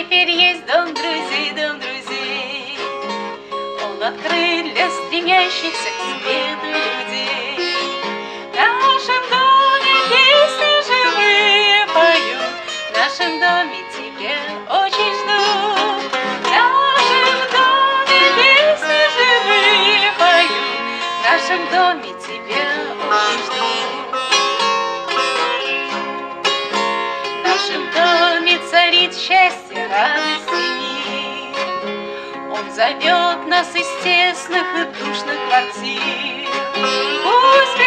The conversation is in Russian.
теперь есть дом друзей, дом друзей. Он открыт для стремящихся к свету людей. В нашем доме песни живые поют, в нашем доме тебя очень ждут. В нашем доме песни живые поют, в нашем доме тебя очень ждут. В нашем доме царит счастье, радость и мир. Он зовет нас из тесных и душных квартир. Пусть